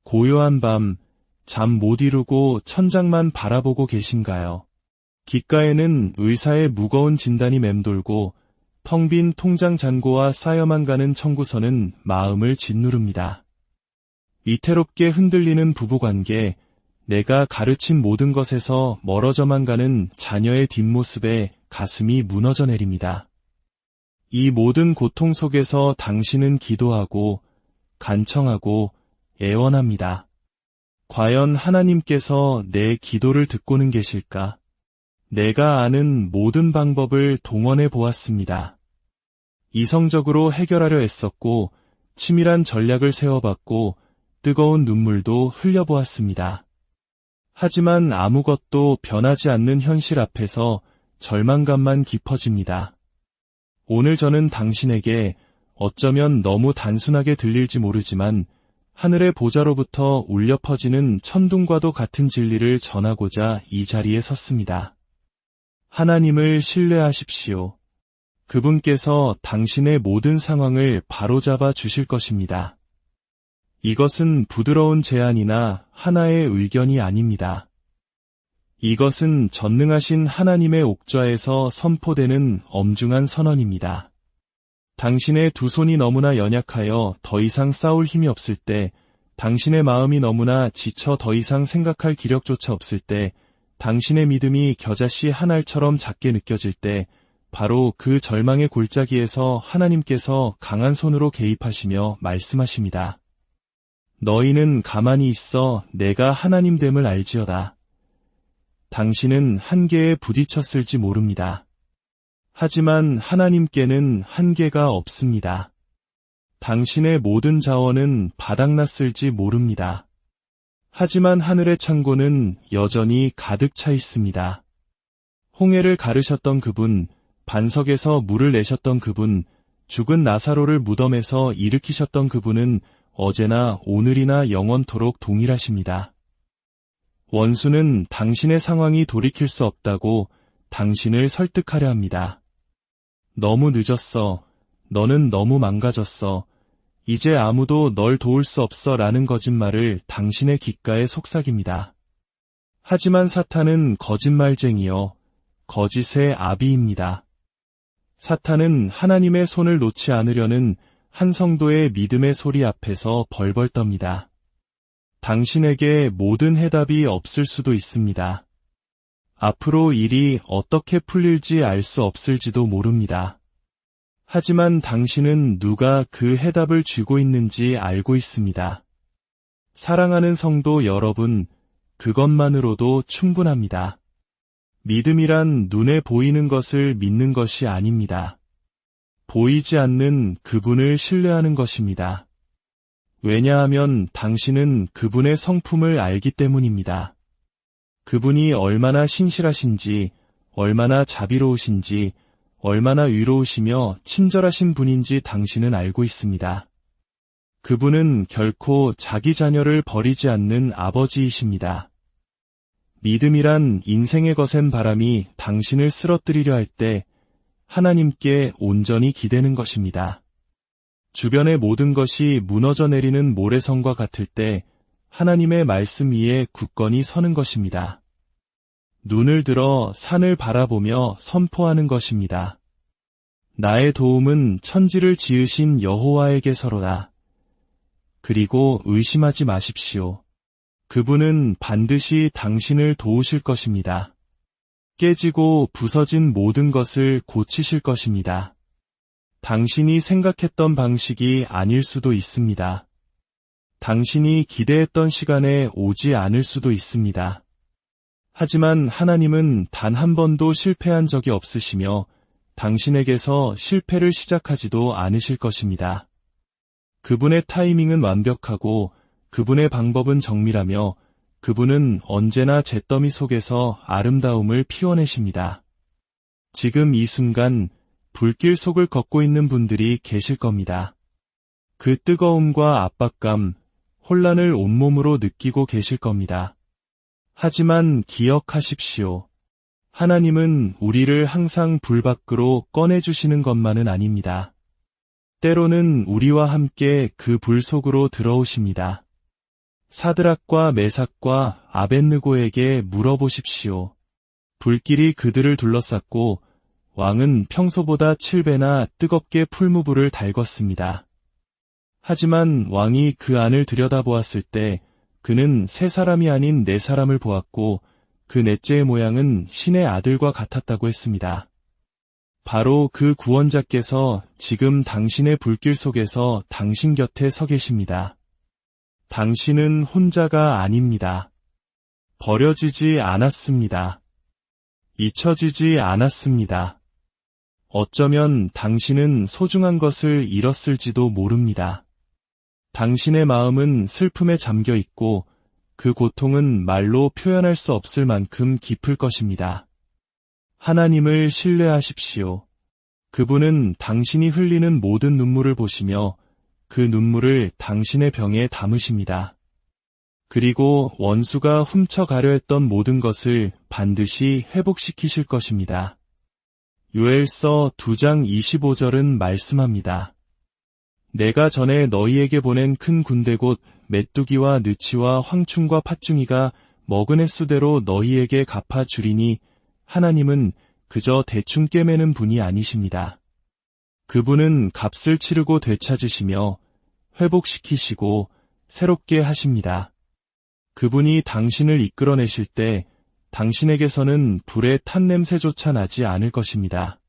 고요한 밤, 잠 못 이루고 천장만 바라보고 계신가요? 귓가에는 의사의 무거운 진단이 맴돌고 텅 빈 통장 잔고와 쌓여만 가는 청구서는 마음을 짓누릅니다. 위태롭게 흔들리는 부부관계, 내가 가르친 모든 것에서 멀어져만 가는 자녀의 뒷모습에 가슴이 무너져 내립니다. 이 모든 고통 속에서 당신은 기도하고 간청하고 애원합니다. 과연 하나님께서 내 기도를 듣고는 계실까? 내가 아는 모든 방법을 동원해 보았습니다. 이성적으로 해결하려 애썼고 치밀한 전략을 세워봤고 뜨거운 눈물도 흘려보았습니다. 하지만 아무것도 변하지 않는 현실 앞에서 절망감만 깊어집니다. 오늘 저는 당신에게 어쩌면 너무 단순하게 들릴지 모르지만 하늘의 보좌로부터 울려 퍼지는 천둥과도 같은 진리를 전하고자 이 자리에 섰습니다. 하나님을 신뢰하십시오. 그분께서 당신의 모든 상황을 바로잡아 주실 것입니다. 이것은 부드러운 제안이나 하나의 의견이 아닙니다. 이것은 전능하신 하나님의 옥좌에서 선포되는 엄중한 선언입니다. 당신의 두 손이 너무나 연약하여 더 이상 싸울 힘이 없을 때, 당신의 마음이 너무나 지쳐 더 이상 생각할 기력조차 없을 때, 당신의 믿음이 겨자씨 한 알처럼 작게 느껴질 때, 바로 그 절망의 골짜기에서 하나님께서 강한 손으로 개입하시며 말씀하십니다. 너희는 가만히 있어 내가 하나님됨을 알지어다. 당신은 한계에 부딪혔을지 모릅니다. 하지만 하나님께는 한계가 없습니다. 당신의 모든 자원은 바닥났을지 모릅니다. 하지만 하늘의 창고는 여전히 가득 차 있습니다. 홍해를 가르셨던 그분, 반석에서 물을 내셨던 그분, 죽은 나사로를 무덤에서 일으키셨던 그분은 어제나 오늘이나 영원토록 동일하십니다. 원수는 당신의 상황이 돌이킬 수 없다고 당신을 설득하려 합니다. 너무 늦었어. 너는 너무 망가졌어. 이제 아무도 널 도울 수 없어 라는 거짓말을 당신의 귓가에 속삭입니다. 하지만 사탄은 거짓말쟁이요, 거짓의 아비입니다. 사탄은 하나님의 손을 놓지 않으려는 한 성도의 믿음의 소리 앞에서 벌벌 떱니다. 당신에게 모든 해답이 없을 수도 있습니다. 앞으로 일이 어떻게 풀릴지 알 수 없을지도 모릅니다. 하지만 당신은 누가 그 해답을 쥐고 있는지 알고 있습니다. 사랑하는 성도 여러분, 그것만으로도 충분합니다. 믿음이란 눈에 보이는 것을 믿는 것이 아닙니다. 보이지 않는 그분을 신뢰하는 것입니다. 왜냐하면 당신은 그분의 성품을 알기 때문입니다. 그분이 얼마나 신실하신지, 얼마나 자비로우신지, 얼마나 위로우시며 친절하신 분인지 당신은 알고 있습니다. 그분은 결코 자기 자녀를 버리지 않는 아버지이십니다. 믿음이란 인생의 거센 바람이 당신을 쓰러뜨리려 할 때 하나님께 온전히 기대는 것입니다. 주변의 모든 것이 무너져 내리는 모래성과 같을 때 하나님의 말씀 위에 굳건히 서는 것입니다. 눈을 들어 산을 바라보며 선포하는 것입니다. 나의 도움은 천지를 지으신 여호와에게서로다. 그리고 의심하지 마십시오. 그분은 반드시 당신을 도우실 것입니다. 깨지고 부서진 모든 것을 고치실 것입니다. 당신이 생각했던 방식이 아닐 수도 있습니다. 당신이 기대했던 시간에 오지 않을 수도 있습니다. 하지만 하나님은 단 한 번도 실패한 적이 없으시며 당신에게서 실패를 시작하지도 않으실 것입니다. 그분의 타이밍은 완벽하고 그분의 방법은 정밀하며 그분은 언제나 잿더미 속에서 아름다움을 피워내십니다. 지금 이 순간 불길 속을 걷고 있는 분들이 계실 겁니다. 그 뜨거움과 압박감, 혼란을 온몸으로 느끼고 계실 겁니다. 하지만 기억하십시오. 하나님은 우리를 항상 불 밖으로 꺼내주시는 것만은 아닙니다. 때로는 우리와 함께 그 불 속으로 들어오십니다. 사드락과 메삭과 아벳느고에게 물어보십시오. 불길이 그들을 둘러쌌고 왕은 평소보다 7배나 뜨겁게 풀무불을 달궜습니다. 하지만 왕이 그 안을 들여다보았을 때 그는 세 사람이 아닌 네 사람을 보았고 그 넷째의 모양은 신의 아들과 같았다고 했습니다. 바로 그 구원자께서 지금 당신의 불길 속에서 당신 곁에 서 계십니다. 당신은 혼자가 아닙니다. 버려지지 않았습니다. 잊혀지지 않았습니다. 어쩌면 당신은 소중한 것을 잃었을지도 모릅니다. 당신의 마음은 슬픔에 잠겨 있고 그 고통은 말로 표현할 수 없을 만큼 깊을 것입니다. 하나님을 신뢰하십시오. 그분은 당신이 흘리는 모든 눈물을 보시며 그 눈물을 당신의 병에 담으십니다. 그리고 원수가 훔쳐가려 했던 모든 것을 반드시 회복시키실 것입니다. 요엘서 2장 25절은 말씀합니다. 내가 전에 너희에게 보낸 큰 군대 곧 메뚜기와 느치와 황충과 팥중이가 먹은 횟수대로 너희에게 갚아주리니 하나님은 그저 대충 꿰매는 분이 아니십니다. 그분은 값을 치르고 되찾으시며 회복시키시고 새롭게 하십니다. 그분이 당신을 이끌어내실 때 당신에게서는 불의 탄냄새조차 나지 않을 것입니다.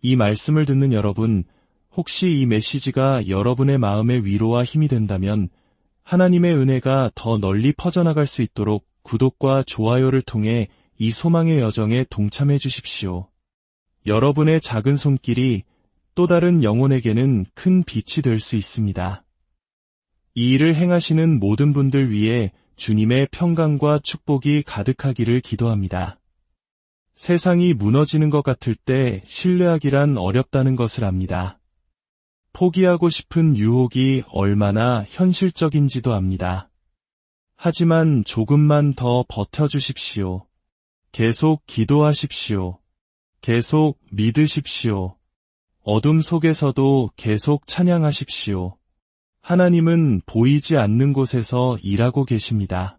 이 말씀을 듣는 여러분, 혹시 이 메시지가 여러분의 마음의 위로와 힘이 된다면 하나님의 은혜가 더 널리 퍼져나갈 수 있도록 구독과 좋아요를 통해 이 소망의 여정에 동참해 주십시오. 여러분의 작은 손길이 또 다른 영혼에게는 큰 빛이 될 수 있습니다. 이 일을 행하시는 모든 분들 위해 주님의 평강과 축복이 가득하기를 기도합니다. 세상이 무너지는 것 같을 때 신뢰하기란 어렵다는 것을 압니다. 포기하고 싶은 유혹이 얼마나 현실적인지도 압니다. 하지만 조금만 더 버텨주십시오. 계속 기도하십시오. 계속 믿으십시오. 어둠 속에서도 계속 찬양하십시오. 하나님은 보이지 않는 곳에서 일하고 계십니다.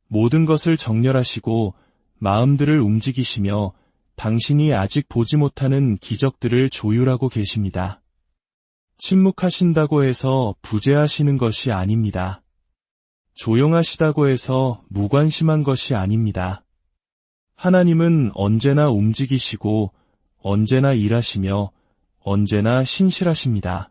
모든 것을 정렬하시고 마음들을 움직이시며 당신이 아직 보지 못하는 기적들을 조율하고 계십니다. 침묵하신다고 해서 부재하시는 것이 아닙니다. 조용하시다고 해서 무관심한 것이 아닙니다. 하나님은 언제나 움직이시고 언제나 일하시며 언제나 신실하십니다.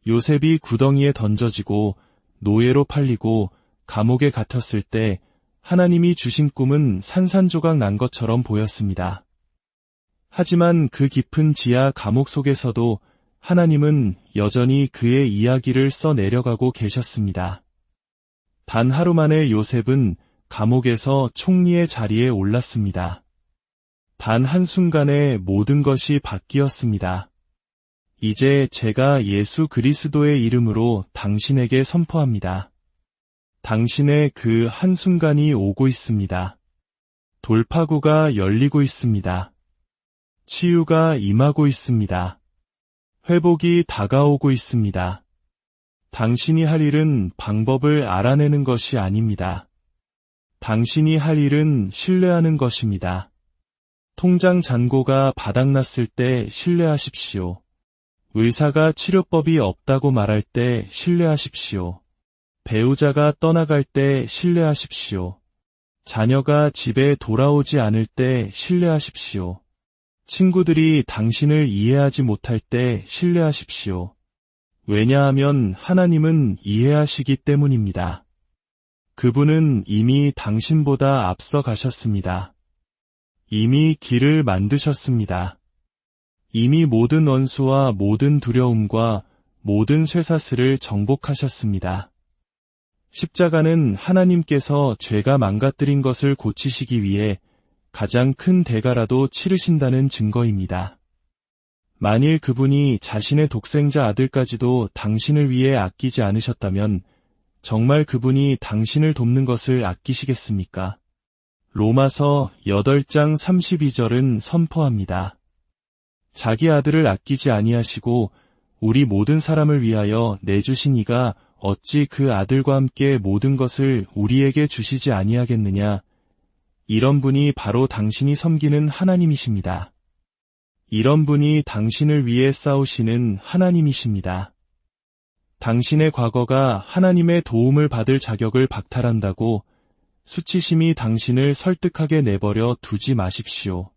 요셉이 구덩이에 던져지고 노예로 팔리고 감옥에 갇혔을 때 하나님이 주신 꿈은 산산조각 난 것처럼 보였습니다. 하지만 그 깊은 지하 감옥 속에서도 하나님은 여전히 그의 이야기를 써 내려가고 계셨습니다. 단 하루 만에 요셉은 감옥에서 총리의 자리에 올랐습니다. 단 한순간에 모든 것이 바뀌었습니다. 이제 제가 예수 그리스도의 이름으로 당신에게 선포합니다. 당신의 그 한순간이 오고 있습니다. 돌파구가 열리고 있습니다. 치유가 임하고 있습니다. 회복이 다가오고 있습니다. 당신이 할 일은 방법을 알아내는 것이 아닙니다. 당신이 할 일은 신뢰하는 것입니다. 통장 잔고가 바닥났을 때 신뢰하십시오. 의사가 치료법이 없다고 말할 때 신뢰하십시오. 배우자가 떠나갈 때 신뢰하십시오. 자녀가 집에 돌아오지 않을 때 신뢰하십시오. 친구들이 당신을 이해하지 못할 때 신뢰하십시오. 왜냐하면 하나님은 이해하시기 때문입니다. 그분은 이미 당신보다 앞서 가셨습니다. 이미 길을 만드셨습니다. 이미 모든 원수와 모든 두려움과 모든 쇠사슬을 정복하셨습니다. 십자가는 하나님께서 죄가 망가뜨린 것을 고치시기 위해 가장 큰 대가라도 치르신다는 증거입니다. 만일 그분이 자신의 독생자 아들까지도 당신을 위해 아끼지 않으셨다면 정말 그분이 당신을 돕는 것을 아끼시겠습니까? 로마서 8장 32절은 선포합니다. 자기 아들을 아끼지 아니하시고 우리 모든 사람을 위하여 내주신 이가 어찌 그 아들과 함께 모든 것을 우리에게 주시지 아니하겠느냐? 이런 분이 바로 당신이 섬기는 하나님이십니다. 이런 분이 당신을 위해 싸우시는 하나님이십니다. 당신의 과거가 하나님의 도움을 받을 자격을 박탈한다고 수치심이 당신을 설득하게 내버려 두지 마십시오.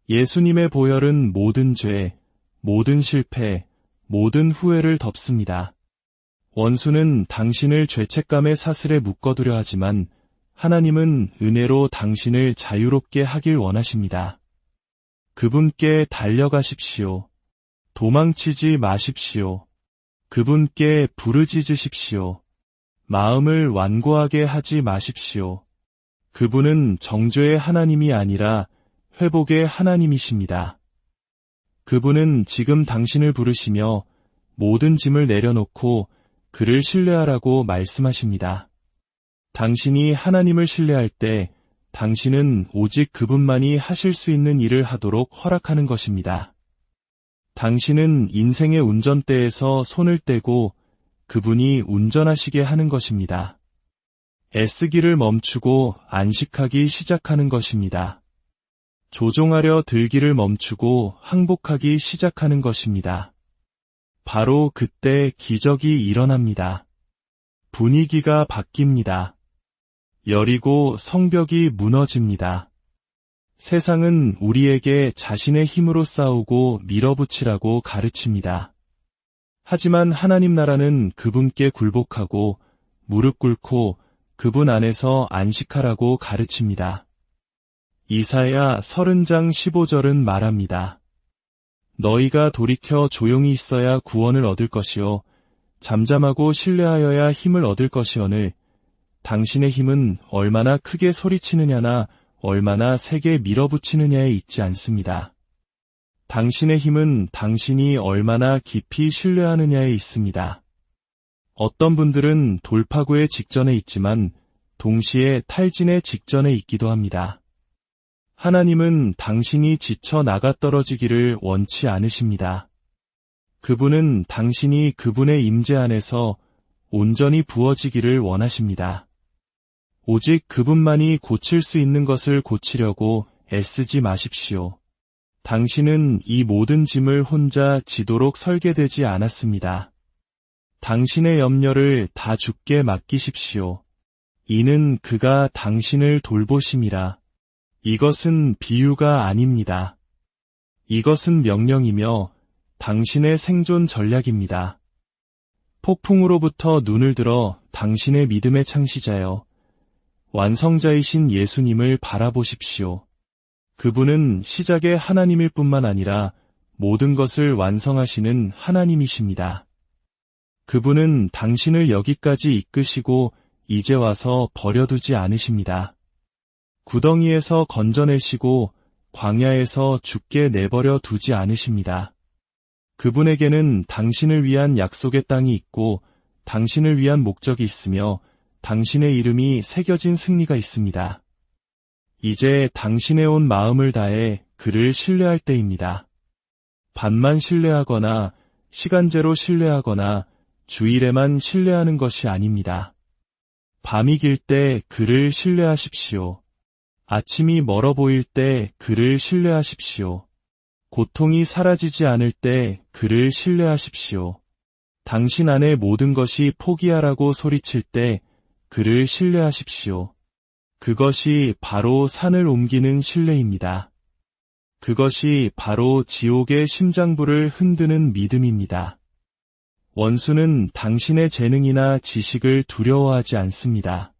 예수님의 보혈은 모든 죄, 모든 실패, 모든 후회를 덮습니다. 원수는 당신을 죄책감의 사슬에 묶어두려 하지만 하나님은 은혜로 당신을 자유롭게 하길 원하십니다. 그분께 달려가십시오. 도망치지 마십시오. 그분께 부르짖으십시오. 마음을 완고하게 하지 마십시오. 그분은 정죄의 하나님이 아니라 회복의 하나님이십니다. 그분은 지금 당신을 부르시며 모든 짐을 내려놓고 그를 신뢰하라고 말씀하십니다. 당신이 하나님을 신뢰할 때 당신은 오직 그분만이 하실 수 있는 일을 하도록 허락하는 것입니다. 당신은 인생의 운전대에서 손을 떼고 그분이 운전하시게 하는 것입니다. 애쓰기를 멈추고 안식하기 시작하는 것입니다. 조종하려 들기를 멈추고 항복하기 시작하는 것입니다. 바로 그때 기적이 일어납니다. 분위기가 바뀝니다. 여리고 성벽이 무너집니다. 세상은 우리에게 자신의 힘으로 싸우고 밀어붙이라고 가르칩니다. 하지만 하나님 나라는 그분께 굴복하고 무릎 꿇고 그분 안에서 안식하라고 가르칩니다. 이사야 30장 15절은 말합니다. 너희가 돌이켜 조용히 있어야 구원을 얻을 것이요 잠잠하고 신뢰하여야 힘을 얻을 것이오늘 당신의 힘은 얼마나 크게 소리치느냐나 얼마나 세게 밀어붙이느냐에 있지 않습니다. 당신의 힘은 당신이 얼마나 깊이 신뢰하느냐에 있습니다. 어떤 분들은 돌파구의 직전에 있지만 동시에 탈진의 직전에 있기도 합니다. 하나님은 당신이 지쳐 나가떨어지기를 원치 않으십니다. 그분은 당신이 그분의 임재 안에서 온전히 부어지기를 원하십니다. 오직 그분만이 고칠 수 있는 것을 고치려고 애쓰지 마십시오. 당신은 이 모든 짐을 혼자 지도록 설계되지 않았습니다. 당신의 염려를 다 주께 맡기십시오. 이는 그가 당신을 돌보심이라. 이것은 비유가 아닙니다. 이것은 명령이며 당신의 생존 전략입니다. 폭풍으로부터 눈을 들어 당신의 믿음의 창시자여, 완성자이신 예수님을 바라보십시오. 그분은 시작의 하나님일 뿐만 아니라 모든 것을 완성하시는 하나님이십니다. 그분은 당신을 여기까지 이끄시고 이제 와서 버려두지 않으십니다. 구덩이에서 건져내시고 광야에서 죽게 내버려 두지 않으십니다. 그분에게는 당신을 위한 약속의 땅이 있고 당신을 위한 목적이 있으며 당신의 이름이 새겨진 승리가 있습니다. 이제 당신의 온 마음을 다해 그를 신뢰할 때입니다. 반만 신뢰하거나 시간제로 신뢰하거나 주일에만 신뢰하는 것이 아닙니다. 밤이 길 때 그를 신뢰하십시오. 아침이 멀어 보일 때 그를 신뢰하십시오. 고통이 사라지지 않을 때 그를 신뢰하십시오. 당신 안에 모든 것이 포기하라고 소리칠 때 그를 신뢰하십시오. 그것이 바로 산을 옮기는 신뢰입니다. 그것이 바로 지옥의 심장부를 흔드는 믿음입니다. 원수는 당신의 재능이나 지식을 두려워하지 않습니다.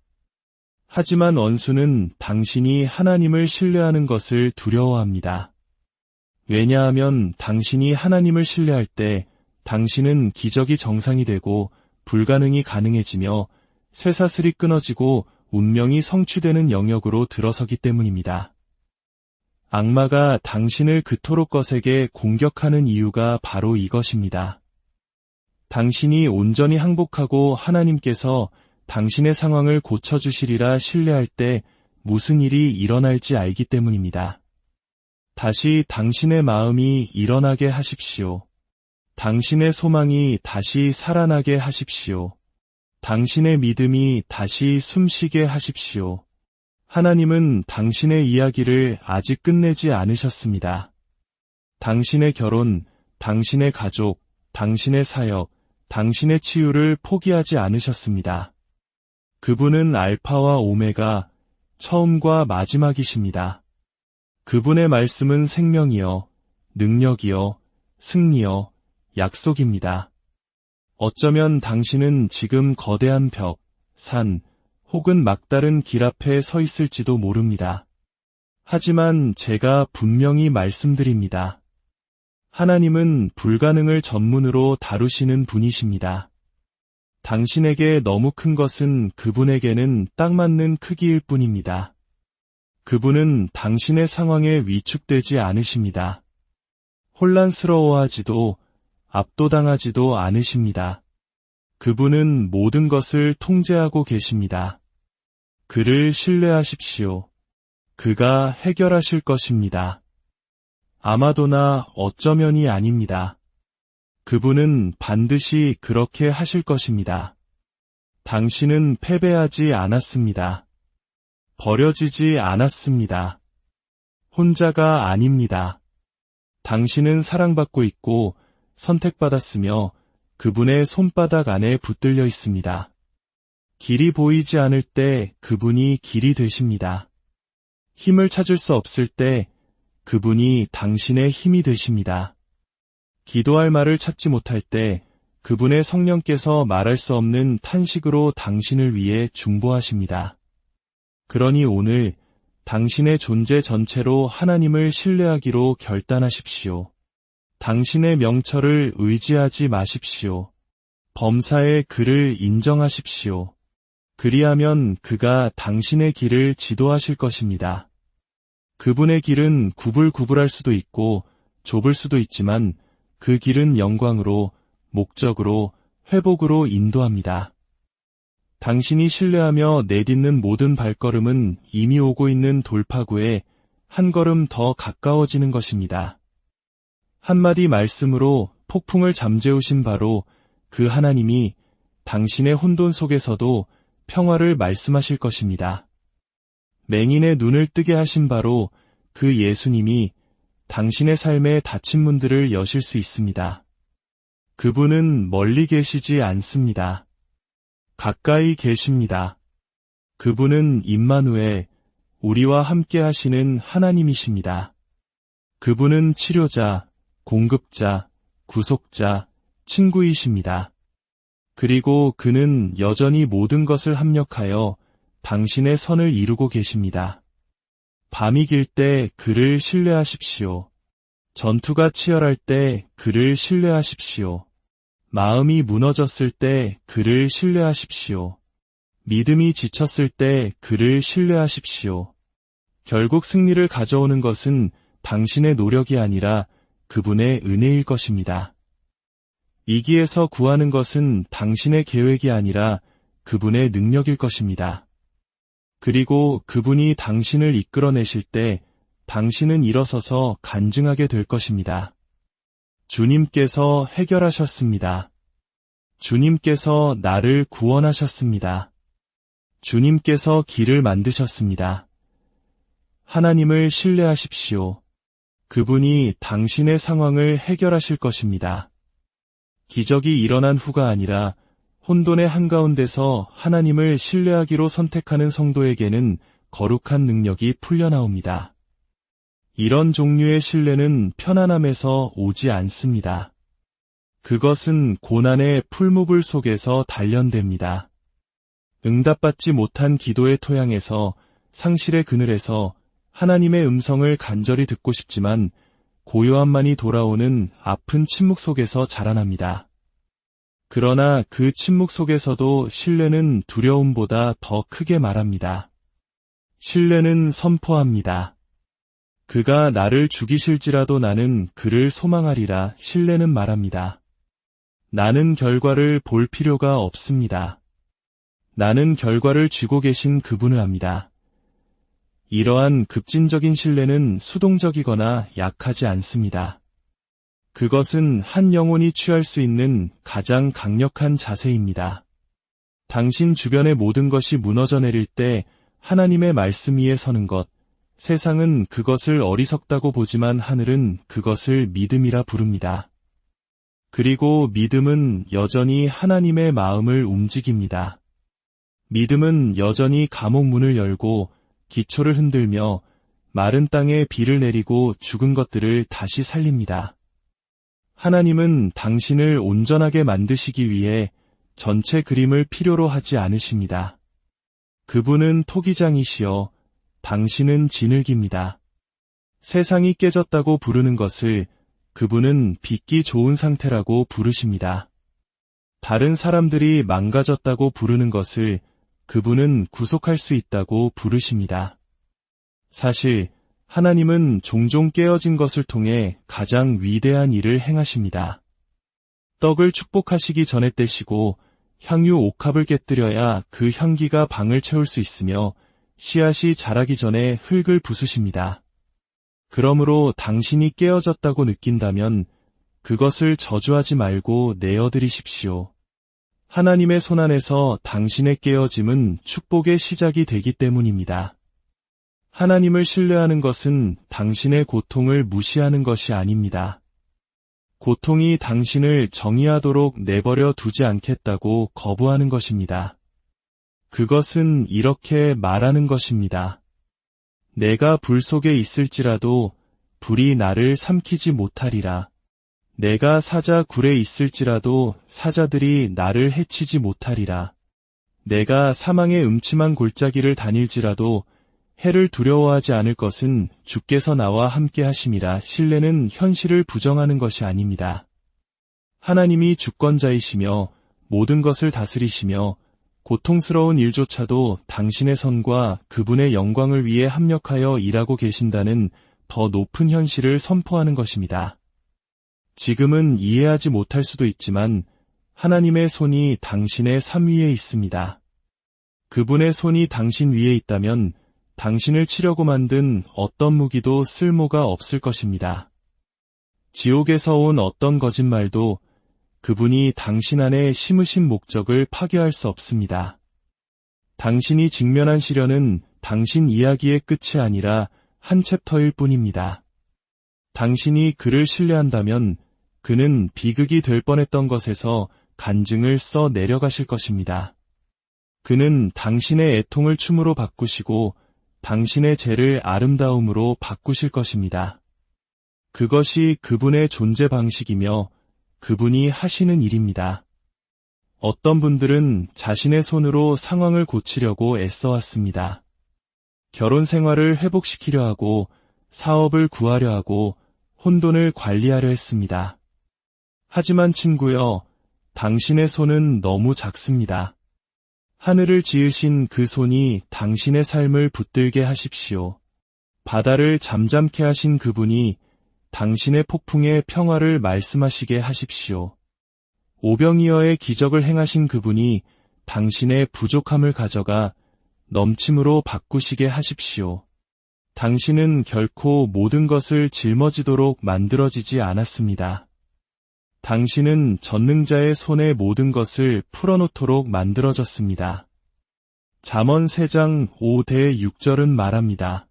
하지만 원수는 당신이 하나님을 신뢰하는 것을 두려워합니다. 왜냐하면 당신이 하나님을 신뢰할 때 당신은 기적이 정상이 되고 불가능이 가능해지며 쇠사슬이 끊어지고 운명이 성취되는 영역으로 들어서기 때문입니다. 악마가 당신을 그토록 거세게 공격하는 이유가 바로 이것입니다. 당신이 온전히 항복하고 하나님께서 당신의 상황을 고쳐주시리라 신뢰할 때 무슨 일이 일어날지 알기 때문입니다. 다시 당신의 마음이 일어나게 하십시오. 당신의 소망이 다시 살아나게 하십시오. 당신의 믿음이 다시 숨쉬게 하십시오. 하나님은 당신의 이야기를 아직 끝내지 않으셨습니다. 당신의 결혼, 당신의 가족, 당신의 사역, 당신의 치유를 포기하지 않으셨습니다. 그분은 알파와 오메가, 처음과 마지막이십니다. 그분의 말씀은 생명이요, 능력이요, 승리요, 약속입니다. 어쩌면 당신은 지금 거대한 벽, 산, 혹은 막다른 길 앞에 서 있을지도 모릅니다. 하지만 제가 분명히 말씀드립니다. 하나님은 불가능을 전문으로 다루시는 분이십니다. 당신에게 너무 큰 것은 그분에게는 딱 맞는 크기일 뿐입니다. 그분은 당신의 상황에 위축되지 않으십니다. 혼란스러워하지도 압도당하지도 않으십니다. 그분은 모든 것을 통제하고 계십니다. 그를 신뢰하십시오. 그가 해결하실 것입니다. 아마도나 어쩌면이 아닙니다. 그분은 반드시 그렇게 하실 것입니다. 당신은 패배하지 않았습니다. 버려지지 않았습니다. 혼자가 아닙니다. 당신은 사랑받고 있고 선택받았으며 그분의 손바닥 안에 붙들려 있습니다. 길이 보이지 않을 때 그분이 길이 되십니다. 힘을 찾을 수 없을 때 그분이 당신의 힘이 되십니다. 기도할 말을 찾지 못할 때 그분의 성령께서 말할 수 없는 탄식으로 당신을 위해 중보하십니다. 그러니 오늘 당신의 존재 전체로 하나님을 신뢰하기로 결단하십시오. 당신의 명철을 의지하지 마십시오. 범사의 그를 인정하십시오. 그리하면 그가 당신의 길을 지도하실 것입니다. 그분의 길은 구불구불할 수도 있고 좁을 수도 있지만 그 길은 영광으로, 목적으로, 회복으로 인도합니다. 당신이 신뢰하며 내딛는 모든 발걸음은 이미 오고 있는 돌파구에 한 걸음 더 가까워지는 것입니다. 한마디 말씀으로 폭풍을 잠재우신 바로 그 하나님이 당신의 혼돈 속에서도 평화를 말씀하실 것입니다. 맹인의 눈을 뜨게 하신 바로 그 예수님이 당신의 삶의 닫힌 문들을 여실 수 있습니다. 그분은 멀리 계시지 않습니다. 가까이 계십니다. 그분은 임마누엘, 우리와 함께 하시는 하나님이십니다. 그분은 치료자, 공급자, 구속자, 친구이십니다. 그리고 그는 여전히 모든 것을 합력하여 당신의 선을 이루고 계십니다. 밤이 길 때 그를 신뢰하십시오. 전투가 치열할 때 그를 신뢰하십시오. 마음이 무너졌을 때 그를 신뢰하십시오. 믿음이 지쳤을 때 그를 신뢰하십시오. 결국 승리를 가져오는 것은 당신의 노력이 아니라 그분의 은혜일 것입니다. 이기에서 구하는 것은 당신의 계획이 아니라 그분의 능력일 것입니다. 그리고 그분이 당신을 이끌어내실 때 당신은 일어서서 간증하게 될 것입니다. 주님께서 해결하셨습니다. 주님께서 나를 구원하셨습니다. 주님께서 길을 만드셨습니다. 하나님을 신뢰하십시오. 그분이 당신의 상황을 해결하실 것입니다. 기적이 일어난 후가 아니라 혼돈의 한가운데서 하나님을 신뢰하기로 선택하는 성도에게는 거룩한 능력이 풀려나옵니다. 이런 종류의 신뢰는 편안함에서 오지 않습니다. 그것은 고난의 풀무불 속에서 단련됩니다. 응답받지 못한 기도의 토양에서, 상실의 그늘에서 하나님의 음성을 간절히 듣고 싶지만 고요함만이 돌아오는 아픈 침묵 속에서 자라납니다. 그러나 그 침묵 속에서도 신뢰는 두려움보다 더 크게 말합니다. 신뢰는 선포합니다. 그가 나를 죽이실지라도 나는 그를 소망하리라. 신뢰는 말합니다. 나는 결과를 볼 필요가 없습니다. 나는 결과를 쥐고 계신 그분을 압니다. 이러한 급진적인 신뢰는 수동적이거나 약하지 않습니다. 그것은 한 영혼이 취할 수 있는 가장 강력한 자세입니다. 당신 주변의 모든 것이 무너져 내릴 때 하나님의 말씀 위에 서는 것, 세상은 그것을 어리석다고 보지만 하늘은 그것을 믿음이라 부릅니다. 그리고 믿음은 여전히 하나님의 마음을 움직입니다. 믿음은 여전히 감옥 문을 열고 기초를 흔들며 마른 땅에 비를 내리고 죽은 것들을 다시 살립니다. 하나님은 당신을 온전하게 만드시기 위해 전체 그림을 필요로 하지 않으십니다. 그분은 토기장이시여 당신은 진흙입니다. 세상이 깨졌다고 부르는 것을 그분은 빚기 좋은 상태라고 부르십니다. 다른 사람들이 망가졌다고 부르는 것을 그분은 구속할 수 있다고 부르십니다. 사실 하나님은 종종 깨어진 것을 통해 가장 위대한 일을 행하십니다. 떡을 축복하시기 전에 떼시고 향유 옥합을 깨뜨려야 그 향기가 방을 채울 수 있으며 씨앗이 자라기 전에 흙을 부수십니다. 그러므로 당신이 깨어졌다고 느낀다면 그것을 저주하지 말고 내어드리십시오. 하나님의 손안에서 당신의 깨어짐은 축복의 시작이 되기 때문입니다. 하나님을 신뢰하는 것은 당신의 고통을 무시하는 것이 아닙니다. 고통이 당신을 정의하도록 내버려 두지 않겠다고 거부하는 것입니다. 그것은 이렇게 말하는 것입니다. 내가 불 속에 있을지라도 불이 나를 삼키지 못하리라. 내가 사자 굴에 있을지라도 사자들이 나를 해치지 못하리라. 내가 사망의 음침한 골짜기를 다닐지라도 해를 두려워하지 않을 것은 주께서 나와 함께 하심이라. 신뢰는 현실을 부정하는 것이 아닙니다. 하나님이 주권자이시며 모든 것을 다스리시며 고통스러운 일조차도 당신의 선과 그분의 영광을 위해 합력하여 일하고 계신다는 더 높은 현실을 선포하는 것입니다. 지금은 이해하지 못할 수도 있지만 하나님의 손이 당신의 삶 위에 있습니다. 그분의 손이 당신 위에 있다면 당신을 치려고 만든 어떤 무기도 쓸모가 없을 것입니다. 지옥에서 온 어떤 거짓말도 그분이 당신 안에 심으신 목적을 파괴할 수 없습니다. 당신이 직면한 시련은 당신 이야기의 끝이 아니라 한 챕터일 뿐입니다. 당신이 그를 신뢰한다면 그는 비극이 될 뻔했던 것에서 간증을 써 내려가실 것입니다. 그는 당신의 애통을 춤으로 바꾸시고 당신의 죄를 아름다움으로 바꾸실 것입니다. 그것이 그분의 존재 방식이며 그분이 하시는 일입니다. 어떤 분들은 자신의 손으로 상황을 고치려고 애써왔습니다. 결혼 생활을 회복시키려 하고 사업을 구하려 하고 혼돈을 관리하려 했습니다. 하지만 친구여, 당신의 손은 너무 작습니다. 하늘을 지으신 그 손이 당신의 삶을 붙들게 하십시오. 바다를 잠잠케 하신 그분이 당신의 폭풍에 평화를 말씀하시게 하십시오. 오병이어의 기적을 행하신 그분이 당신의 부족함을 가져가 넘침으로 바꾸시게 하십시오. 당신은 결코 모든 것을 짊어지도록 만들어지지 않았습니다. 당신은 전능자의 손에 모든 것을 풀어놓도록 만들어졌습니다. 잠언 3장 5대 6절은 말합니다.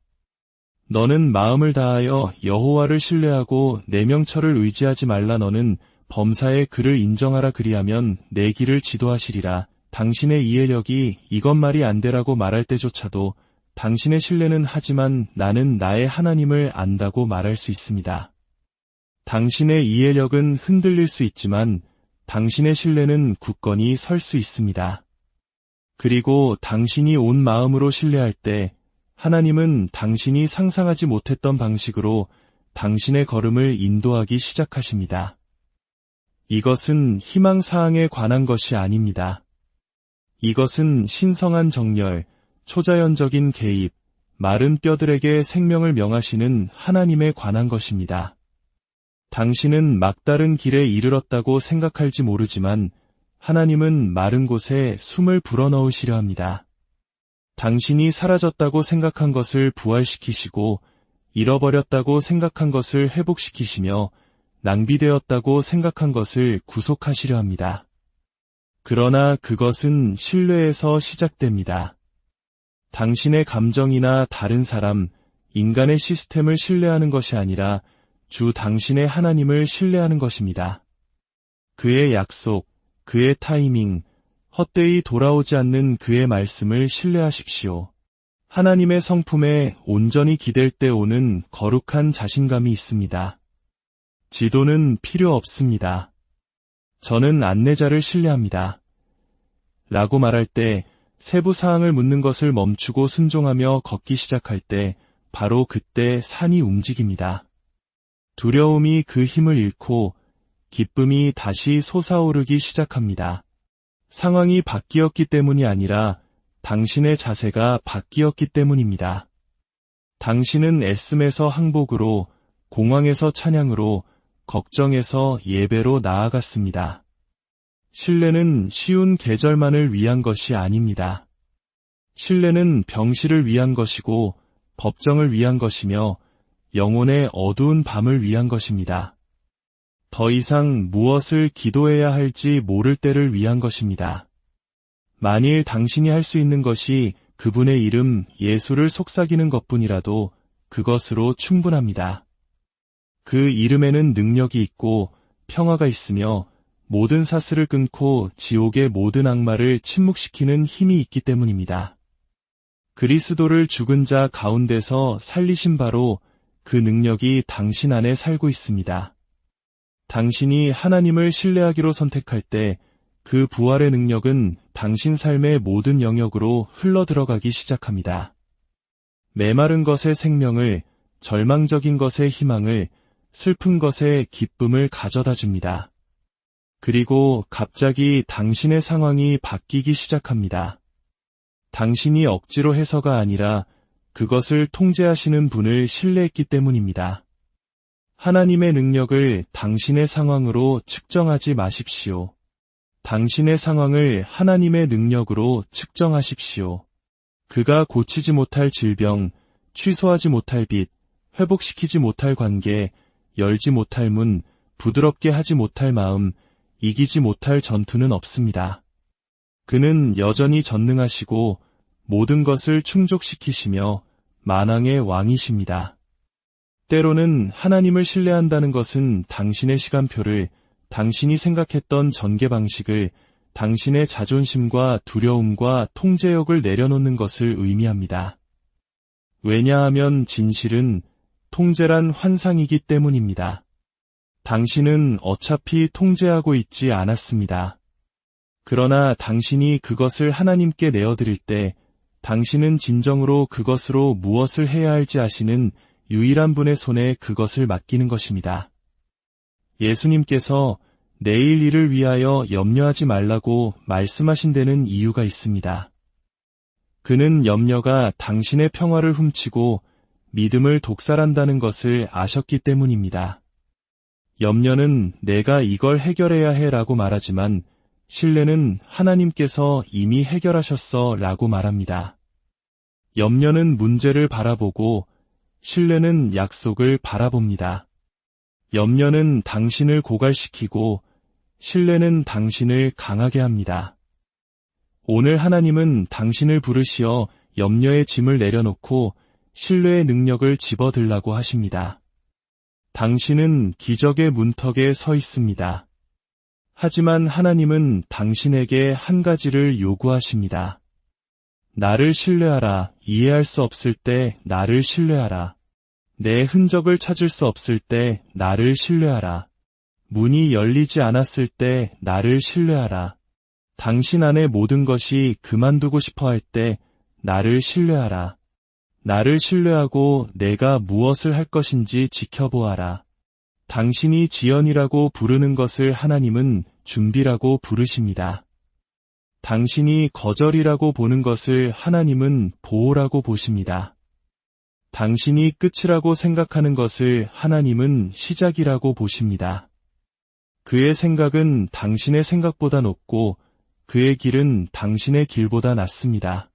너는 마음을 다하여 여호와를 신뢰하고 내 명철을 의지하지 말라. 너는 범사의 그를 인정하라. 그리하면 내 길을 지도하시리라. 당신의 이해력이 이것 말이 안 되라고 말할 때조차도 당신의 신뢰는 하지만 나는 나의 하나님을 안다고 말할 수 있습니다. 당신의 이해력은 흔들릴 수 있지만 당신의 신뢰는 굳건히 설 수 있습니다. 그리고 당신이 온 마음으로 신뢰할 때 하나님은 당신이 상상하지 못했던 방식으로 당신의 걸음을 인도하기 시작하십니다. 이것은 희망사항에 관한 것이 아닙니다. 이것은 신성한 정열, 초자연적인 개입, 마른 뼈들에게 생명을 명하시는 하나님에 관한 것입니다. 당신은 막다른 길에 이르렀다고 생각할지 모르지만 하나님은 마른 곳에 숨을 불어넣으시려 합니다. 당신이 사라졌다고 생각한 것을 부활시키시고 잃어버렸다고 생각한 것을 회복시키시며 낭비되었다고 생각한 것을 구속하시려 합니다. 그러나 그것은 신뢰에서 시작됩니다. 당신의 감정이나 다른 사람, 인간의 시스템을 신뢰하는 것이 아니라 주 당신의 하나님을 신뢰하는 것입니다. 그의 약속, 그의 타이밍, 헛되이 돌아오지 않는 그의 말씀을 신뢰하십시오. 하나님의 성품에 온전히 기댈 때 오는 거룩한 자신감이 있습니다. 지도는 필요 없습니다. 저는 안내자를 신뢰합니다. 라고 말할 때 세부 사항을 묻는 것을 멈추고 순종하며 걷기 시작할 때 바로 그때 산이 움직입니다. 두려움이 그 힘을 잃고 기쁨이 다시 솟아오르기 시작합니다. 상황이 바뀌었기 때문이 아니라 당신의 자세가 바뀌었기 때문입니다. 당신은 애씀에서 항복으로, 공황에서 찬양으로, 걱정에서 예배로 나아갔습니다. 신뢰는 쉬운 계절만을 위한 것이 아닙니다. 신뢰는 병실을 위한 것이고 법정을 위한 것이며 영혼의 어두운 밤을 위한 것입니다. 더 이상 무엇을 기도해야 할지 모를 때를 위한 것입니다. 만일 당신이 할 수 있는 것이 그분의 이름 예수를 속삭이는 것뿐이라도 그것으로 충분합니다. 그 이름에는 능력이 있고 평화가 있으며 모든 사슬을 끊고 지옥의 모든 악마를 침묵시키는 힘이 있기 때문입니다. 그리스도를 죽은 자 가운데서 살리신 바로 그 능력이 당신 안에 살고 있습니다. 당신이 하나님을 신뢰하기로 선택할 때 그 부활의 능력은 당신 삶의 모든 영역으로 흘러들어가기 시작합니다. 메마른 것의 생명을, 절망적인 것의 희망을, 슬픈 것의 기쁨을 가져다 줍니다. 그리고 갑자기 당신의 상황이 바뀌기 시작합니다. 당신이 억지로 해서가 아니라 그것을 통제하시는 분을 신뢰했기 때문입니다. 하나님의 능력을 당신의 상황으로 측정하지 마십시오. 당신의 상황을 하나님의 능력으로 측정하십시오. 그가 고치지 못할 질병, 취소하지 못할 빚, 회복시키지 못할 관계, 열지 못할 문, 부드럽게 하지 못할 마음, 이기지 못할 전투는 없습니다. 그는 여전히 전능하시고 모든 것을 충족시키시며 만왕의 왕이십니다. 때로는 하나님을 신뢰한다는 것은 당신의 시간표를, 당신이 생각했던 전개 방식을, 당신의 자존심과 두려움과 통제력을 내려놓는 것을 의미합니다. 왜냐하면 진실은 통제란 환상이기 때문입니다. 당신은 어차피 통제하고 있지 않았습니다. 그러나 당신이 그것을 하나님께 내어드릴 때 당신은 진정으로 그것으로 무엇을 해야 할지 아시는 유일한 분의 손에 그것을 맡기는 것입니다. 예수님께서 내일 일을 위하여 염려하지 말라고 말씀하신 데는 이유가 있습니다. 그는 염려가 당신의 평화를 훔치고 믿음을 독살한다는 것을 아셨기 때문입니다. 염려는 내가 이걸 해결해야 해 라고 말하지만 신뢰는 하나님께서 이미 해결하셨어 라고 말합니다. 염려는 문제를 바라보고 신뢰는 약속을 바라봅니다. 염려는 당신을 고갈시키고 신뢰는 당신을 강하게 합니다. 오늘 하나님은 당신을 부르시어 염려의 짐을 내려놓고 신뢰의 능력을 집어들라고 하십니다. 당신은 기적의 문턱에 서 있습니다. 하지만 하나님은 당신에게 한 가지를 요구하십니다. 나를 신뢰하라. 이해할 수 없을 때 나를 신뢰하라. 내 흔적을 찾을 수 없을 때 나를 신뢰하라. 문이 열리지 않았을 때 나를 신뢰하라. 당신 안의 모든 것이 그만두고 싶어 할 때 나를 신뢰하라. 나를 신뢰하고 내가 무엇을 할 것인지 지켜보아라. 당신이 지연이라고 부르는 것을 하나님은 준비라고 부르십니다. 당신이 거절이라고 보는 것을 하나님은 보호라고 보십니다. 당신이 끝이라고 생각하는 것을 하나님은 시작이라고 보십니다. 그의 생각은 당신의 생각보다 높고 그의 길은 당신의 길보다 낮습니다.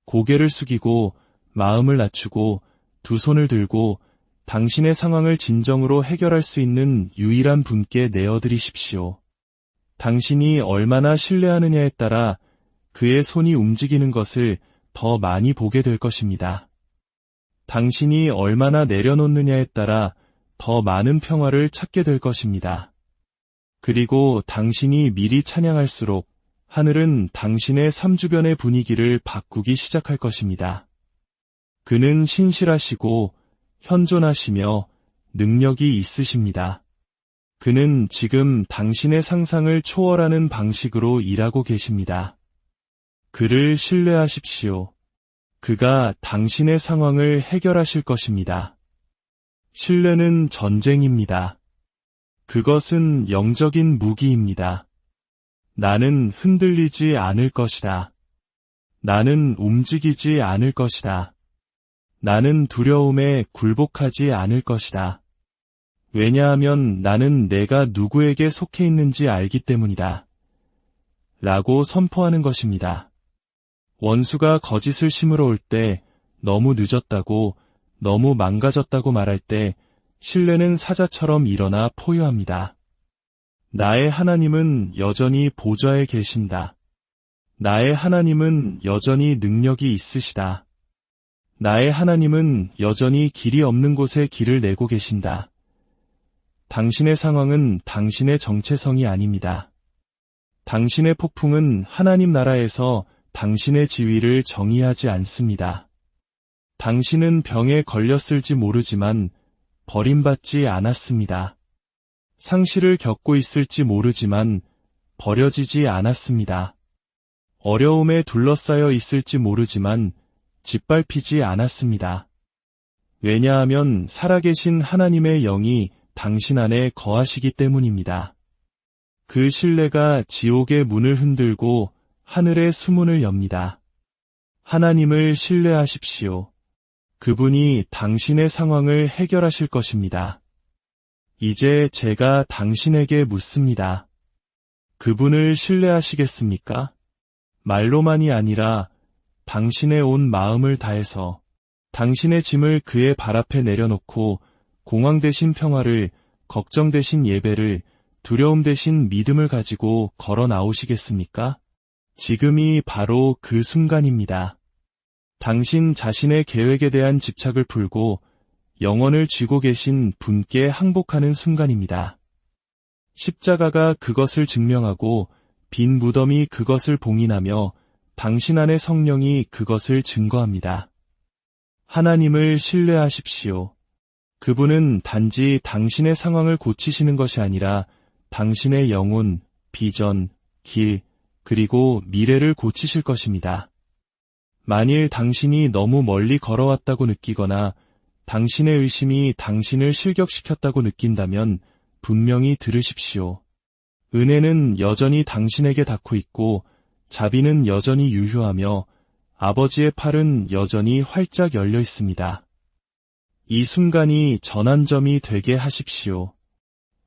고개를 숙이고 마음을 낮추고 두 손을 들고 당신의 상황을 진정으로 해결할 수 있는 유일한 분께 내어드리십시오. 당신이 얼마나 신뢰하느냐에 따라 그의 손이 움직이는 것을 더 많이 보게 될 것입니다. 당신이 얼마나 내려놓느냐에 따라 더 많은 평화를 찾게 될 것입니다. 그리고 당신이 미리 찬양할수록 하늘은 당신의 삶 주변의 분위기를 바꾸기 시작할 것입니다. 그는 신실하시고 현존하시며 능력이 있으십니다. 그는 지금 당신의 상상을 초월하는 방식으로 일하고 계십니다. 그를 신뢰하십시오. 그가 당신의 상황을 해결하실 것입니다. 신뢰는 전쟁입니다. 그것은 영적인 무기입니다. 나는 흔들리지 않을 것이다. 나는 움직이지 않을 것이다. 나는 두려움에 굴복하지 않을 것이다. 왜냐하면 나는 내가 누구에게 속해 있는지 알기 때문이다. 라고 선포하는 것입니다. 원수가 거짓을 심으러 올 때 너무 늦었다고, 너무 망가졌다고 말할 때 신뢰는 사자처럼 일어나 포효합니다. 나의 하나님은 여전히 보좌에 계신다. 나의 하나님은 여전히 능력이 있으시다. 나의 하나님은 여전히 길이 없는 곳에 길을 내고 계신다. 당신의 상황은 당신의 정체성이 아닙니다. 당신의 폭풍은 하나님 나라에서 당신의 지위를 정의하지 않습니다. 당신은 병에 걸렸을지 모르지만 버림받지 않았습니다. 상실을 겪고 있을지 모르지만 버려지지 않았습니다. 어려움에 둘러싸여 있을지 모르지만 짓밟히지 않았습니다. 왜냐하면 살아계신 하나님의 영이 당신 안에 거하시기 때문입니다. 그 신뢰가 지옥의 문을 흔들고 하늘의 수문을 엽니다. 하나님을 신뢰하십시오. 그분이 당신의 상황을 해결하실 것입니다. 이제 제가 당신에게 묻습니다. 그분을 신뢰하시겠습니까? 말로만이 아니라 당신의 온 마음을 다해서 당신의 짐을 그의 발 앞에 내려놓고 공황 대신 평화를, 걱정 대신 예배를, 두려움 대신 믿음을 가지고 걸어 나오시겠습니까? 지금이 바로 그 순간입니다. 당신 자신의 계획에 대한 집착을 풀고 영원을 쥐고 계신 분께 항복하는 순간입니다. 십자가가 그것을 증명하고 빈 무덤이 그것을 봉인하며 당신 안의 성령이 그것을 증거합니다. 하나님을 신뢰하십시오. 그분은 단지 당신의 상황을 고치시는 것이 아니라 당신의 영혼, 비전, 길, 그리고 미래를 고치실 것입니다. 만일 당신이 너무 멀리 걸어왔다고 느끼거나 당신의 의심이 당신을 실격시켰다고 느낀다면 분명히 들으십시오. 은혜는 여전히 당신에게 닿고 있고 자비는 여전히 유효하며 아버지의 팔은 여전히 활짝 열려 있습니다. 이 순간이 전환점이 되게 하십시오.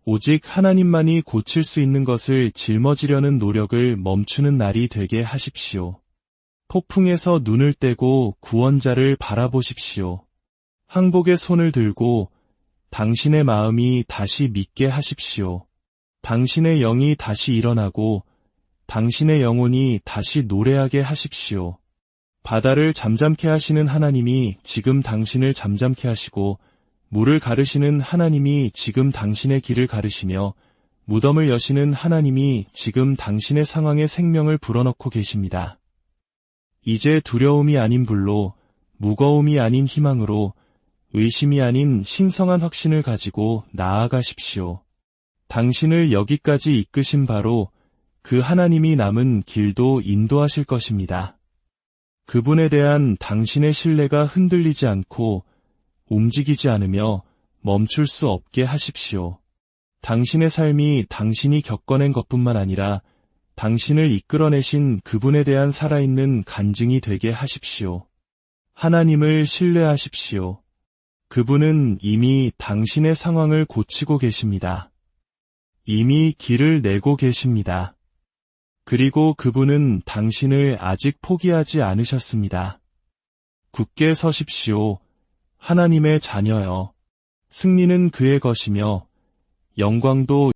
오직 하나님만이 고칠 수 있는 것을 짊어지려는 노력을 멈추는 날이 되게 하십시오. 폭풍에서 눈을 떼고 구원자를 바라보십시오. 항복의 손을 들고 당신의 마음이 다시 믿게 하십시오. 당신의 영이 다시 일어나고 당신의 영혼이 다시 노래하게 하십시오. 바다를 잠잠케 하시는 하나님이 지금 당신을 잠잠케 하시고 물을 가르시는 하나님이 지금 당신의 길을 가르시며 무덤을 여시는 하나님이 지금 당신의 상황에 생명을 불어넣고 계십니다. 이제 두려움이 아닌 불로, 무거움이 아닌 희망으로, 의심이 아닌 신성한 확신을 가지고 나아가십시오. 당신을 여기까지 이끄신 바로 그 하나님이 남은 길도 인도하실 것입니다. 그분에 대한 당신의 신뢰가 흔들리지 않고 움직이지 않으며 멈출 수 없게 하십시오. 당신의 삶이 당신이 겪어낸 것뿐만 아니라 당신을 이끌어내신 그분에 대한 살아있는 간증이 되게 하십시오. 하나님을 신뢰하십시오. 그분은 이미 당신의 상황을 고치고 계십니다. 이미 길을 내고 계십니다. 그리고 그분은 당신을 아직 포기하지 않으셨습니다. 굳게 서십시오. 하나님의 자녀여. 승리는 그의 것이며 영광도